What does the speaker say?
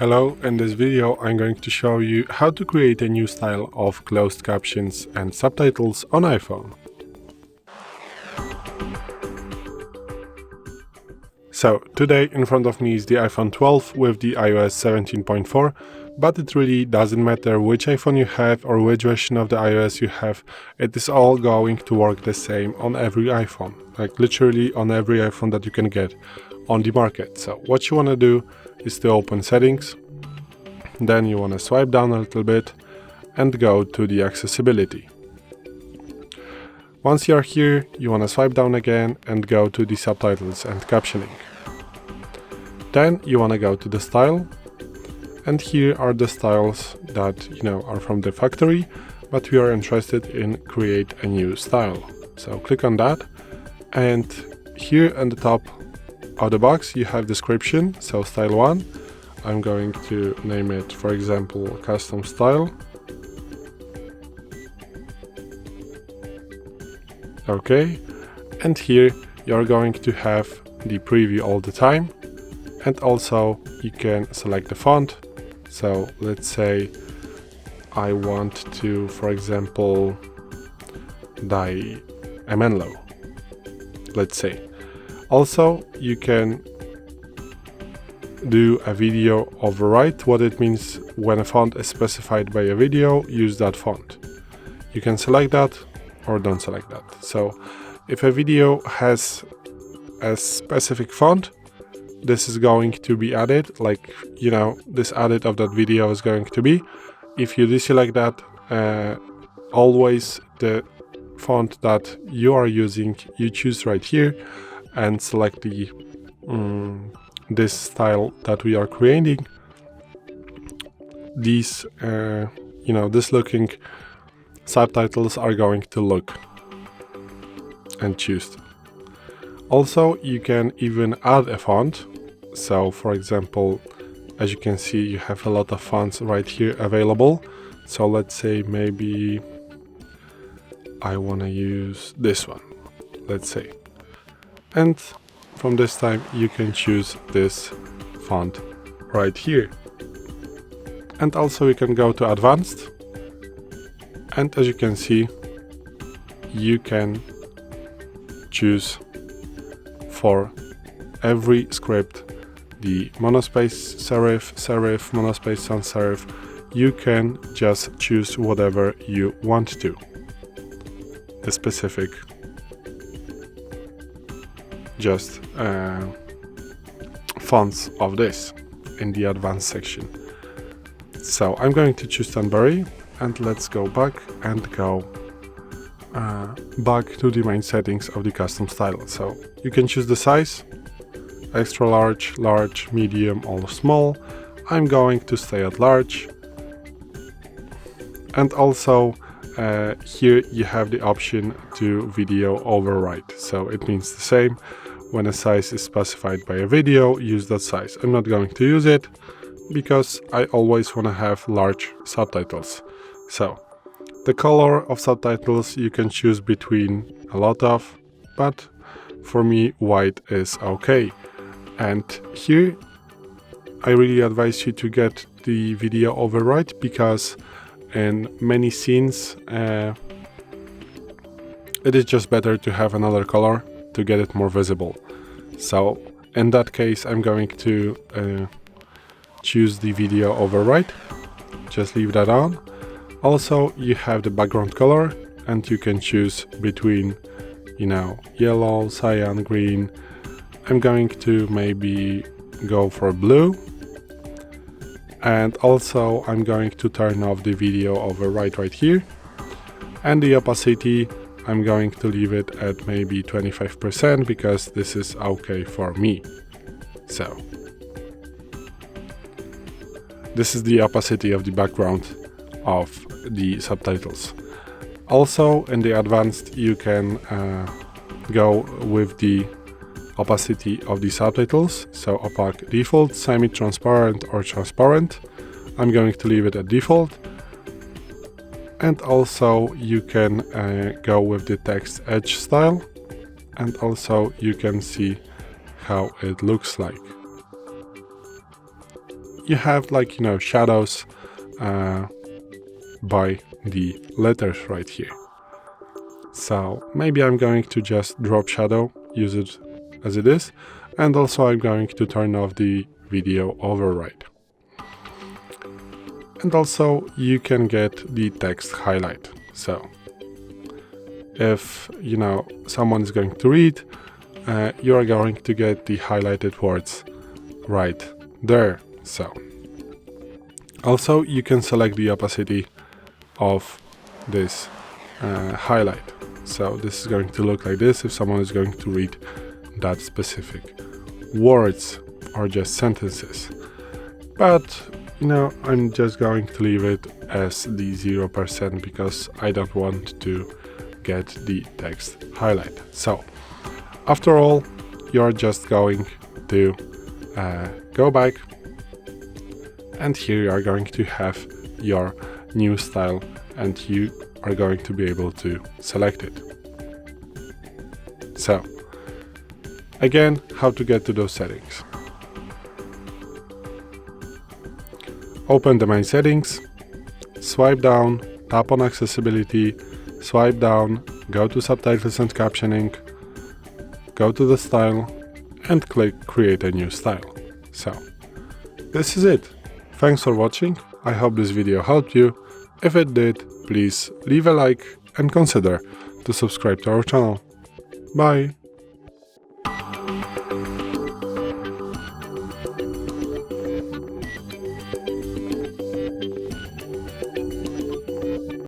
Hello, in this video I'm going to show you how to create a new style of closed captions and subtitles on iPhone. So today in front of me is the iPhone 12 with the iOS 17.4, but it really doesn't matter which iPhone you have or which version of the iOS you have, it is all going to work the same on every iPhone, like literally on every iPhone that you can get on the market. So what you want to do is to open settings, then you want to swipe down a little bit and go to the accessibility. Once you are here, you want to swipe down again and go to the subtitles and captioning. Then you want to go to the style, and here are the styles that are from the factory, but we are interested in create a new style. So click on that, and here at the top of the box you have description. So style 1, I'm going to name it, for example, custom style. Okay, and here you're going to have the preview all the time, and also you can select the font. So let's say I want to, for example, die a Menlo, let's say. Also, you can do a video override. What it means, when a font is specified by a video, use that font. You can select that or don't select that. So if a video has a specific font, this is going to be added, like this added of that video is going to be. If you deselect that, always the font that you are using, you choose right here and select the this style that we are creating. These this looking subtitles are going to look and choose. Also, you can even add a font. So for example, as you can see, you have a lot of fonts right here available. So let's say maybe I want to use this one, let's say. And from this time you can choose this font right here. And also you can go to advanced, and as you can see, you can choose for every script the monospace serif, serif, monospace sans serif. You can just choose whatever you want to, the specific just fonts of this in the advanced section. So I'm going to choose Stanberry, and let's go back and go back to the main settings of the custom style. So you can choose the size, extra large, large, medium, or small. I'm going to stay at large. And also here you have the option to video override. So it means the same. When a size is specified by a video, use that size. I'm not going to use it because I always want to have large subtitles. So the color of subtitles you can choose between a lot of, but for me white is okay. And here I really advise you to get the video override, because in many scenes it is just better to have another color to get it more visible. So in that case I'm going to choose the video override, just leave that on. Also you have the background color, and you can choose between yellow, cyan, green. I'm going to maybe go for blue, and also I'm going to turn off the video override right here, and the opacity I'm going to leave it at maybe 25% because this is okay for me. So this is the opacity of the background of the subtitles. Also in the advanced you can go with the opacity of the subtitles. So opaque default, semi-transparent, or transparent. I'm going to leave it at default. And also you can go with the text edge style, and also you can see how it looks like. you have like, shadows by the letters right here. So maybe I'm going to just drop shadow, use it as it is, and also I'm going to turn off the video override. And also you can get the text highlight. So if someone is going to read, you are going to get the highlighted words right there. So also you can select the opacity of this highlight. So this is going to look like this if someone is going to read that specific words or just sentences. But I'm just going to leave it as the 0% because I don't want to get the text highlight. So after all, you're just going to go back, and here you are going to have your new style, and you are going to be able to select it. So again, how to get to those settings. Open the main settings, swipe down, tap on accessibility, swipe down, go to subtitles and captioning, go to the style, and click create a new style. So this is it. Thanks for watching. I hope this video helped you. If it did, please leave a like and consider to subscribe to our channel. Bye!